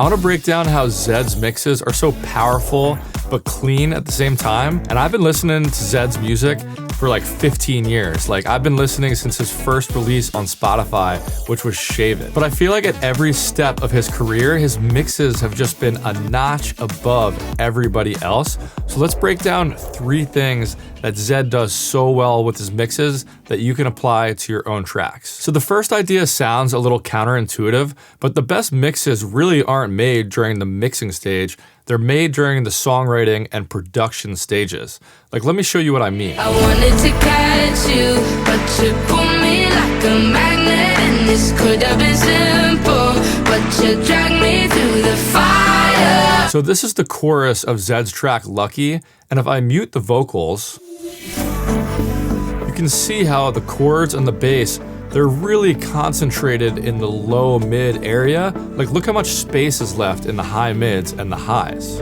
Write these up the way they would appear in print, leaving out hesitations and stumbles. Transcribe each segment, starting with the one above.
I want to break down how Zedd's mixes are so powerful but clean at the same time. And I've been listening to Zedd's music for like 15 years. Like, I've been listening since his first release on Spotify, which was Shave It. But I feel like at every step of his career, his mixes have just been a notch above everybody else. So let's break down 3 things that Zedd does so well with his mixes that you can apply to your own tracks. So the first idea sounds a little counterintuitive, but the best mixes really aren't made during the mixing stage. They're made during the songwriting and production stages. Like, let me show you what I mean. I wanted to catch you, but you pulled me like a magnet, and this could have been simple, but you dragged me through the fire. So this is the chorus of Zedd's track Lucky, and if I mute the vocals, you can see how the chords and the bass, they're really concentrated in the low mid area. Like, look how much space is left in the high mids and the highs.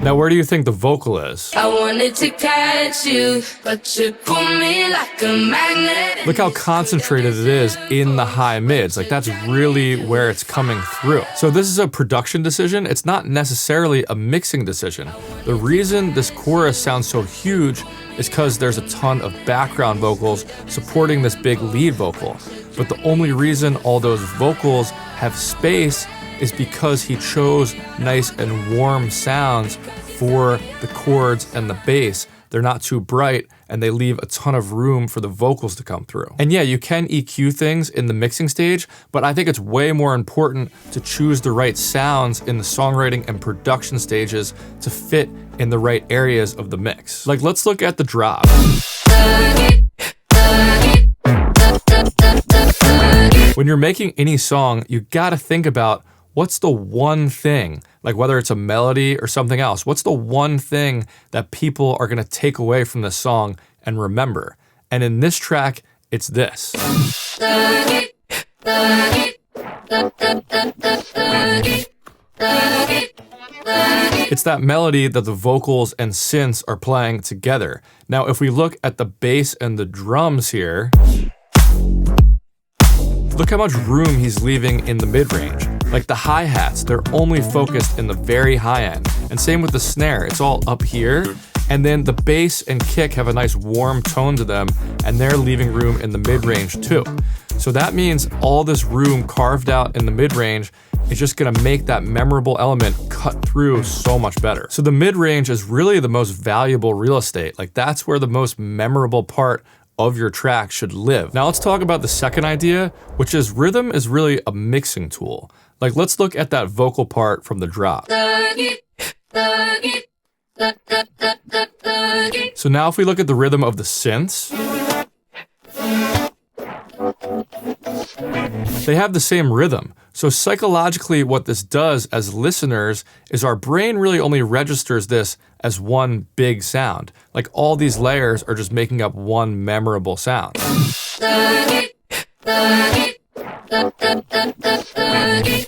Now, where do you think the vocal is? I wanted to catch you, but you pulled me like a magnet. Look how concentrated it is in the high mids. Like, that's really where it's coming through. So this is a production decision. It's not necessarily a mixing decision. The reason this chorus sounds so huge is because there's a ton of background vocals supporting this big lead vocal. But the only reason all those vocals have space is because he chose nice and warm sounds for the chords and the bass. They're not too bright, and they leave a ton of room for the vocals to come through. And yeah, you can EQ things in the mixing stage, but I think it's way more important to choose the right sounds in the songwriting and production stages to fit in the right areas of the mix. Like, let's look at the drop. When you're making any song, you gotta think about what's the one thing, like whether it's a melody or something else, what's the one thing that people are gonna take away from this song and remember? And in this track, it's this. It's that melody that the vocals and synths are playing together. Now, if we look at the bass and the drums here, look how much room he's leaving in the mid-range. Like the hi-hats, they're only focused in the very high end. And same with the snare, it's all up here. And then the bass and kick have a nice warm tone to them, and they're leaving room in the mid-range too. So that means all this room carved out in the mid-range is just gonna make that memorable element cut through so much better. So the mid-range is really the most valuable real estate. Like, that's where the most memorable part of your track should live. Now let's talk about the second idea, which is rhythm is really a mixing tool. Like, let's look at that vocal part from the drop. So now if we look at the rhythm of the synths, they have the same rhythm. So psychologically, what this does as listeners is our brain really only registers this as one big sound. Like, all these layers are just making up one memorable sound.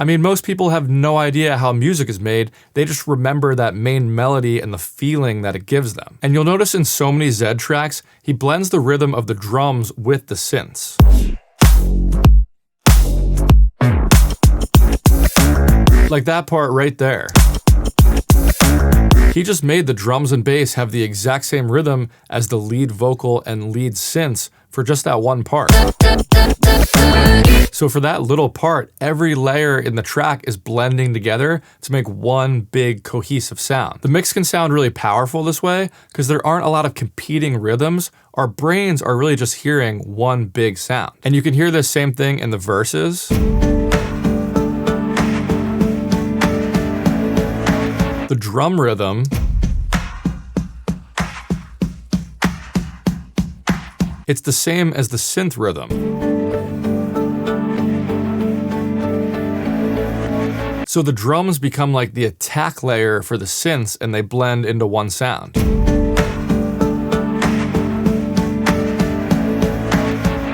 I mean, most people have no idea how music is made. They just remember that main melody and the feeling that it gives them. And you'll notice in so many Zedd tracks, he blends the rhythm of the drums with the synths. Like that part right there. He just made the drums and bass have the exact same rhythm as the lead vocal and lead synths for just that one part. So for that little part, every layer in the track is blending together to make one big cohesive sound. The mix can sound really powerful this way because there aren't a lot of competing rhythms. Our brains are really just hearing one big sound. And you can hear this same thing in the verses. The drum rhythm it's the same as the synth rhythm. So the drums become like the attack layer for the synths, and they blend into one sound.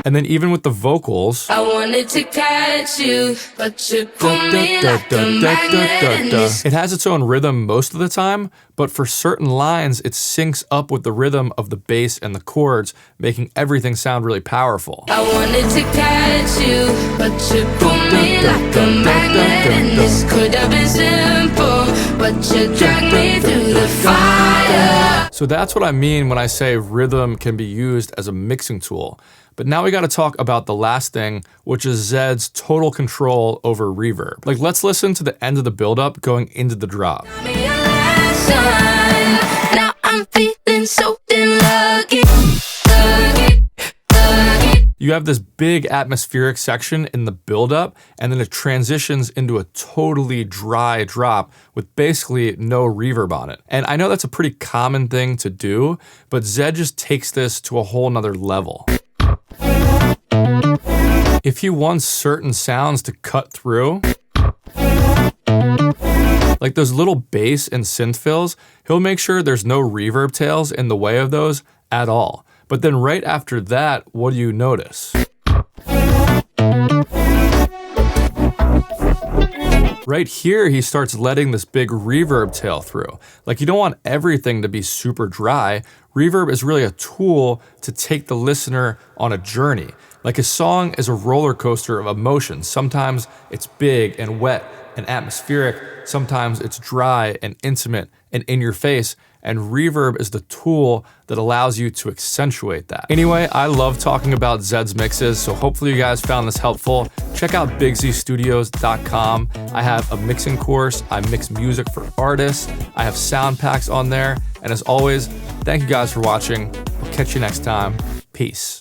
And then even with the vocals, I wanted to catch you, but you pull me like a magnet and this. it has its own rhythm most of the time, but for certain lines, it syncs up with the rhythm of the bass and the chords, making everything sound really powerful. I wanted to catch you, but you pull me like a magnet and this could have been simple, but you dragged me through the fire. So that's what I mean when I say rhythm can be used as a mixing tool. But now we got to talk about the last thing, which is Zedd's total control over reverb. Like, let's listen to the end of the buildup going into the drop. Me a lesson. Now I'm feeling so damn lucky. You have this big atmospheric section in the buildup, and then it transitions into a totally dry drop with basically no reverb on it. And I know that's a pretty common thing to do, but Zedd just takes this to a whole nother level. If he wants certain sounds to cut through, like those little bass and synth fills, he'll make sure there's no reverb tails in the way of those at all. But then right after that, what do you notice? Right here, he starts letting this big reverb tail through. Like, you don't want everything to be super dry. Reverb is really a tool to take the listener on a journey. Like, a song is a roller coaster of emotions. Sometimes it's big and wet and atmospheric. Sometimes it's dry and intimate and in your face. And reverb is the tool that allows you to accentuate that. Anyway, I love talking about Zedd's mixes, so hopefully you guys found this helpful. Check out bigzstudios.com. I have a mixing course. I mix music for artists. I have sound packs on there. And as always, thank you guys for watching. I'll catch you next time. Peace.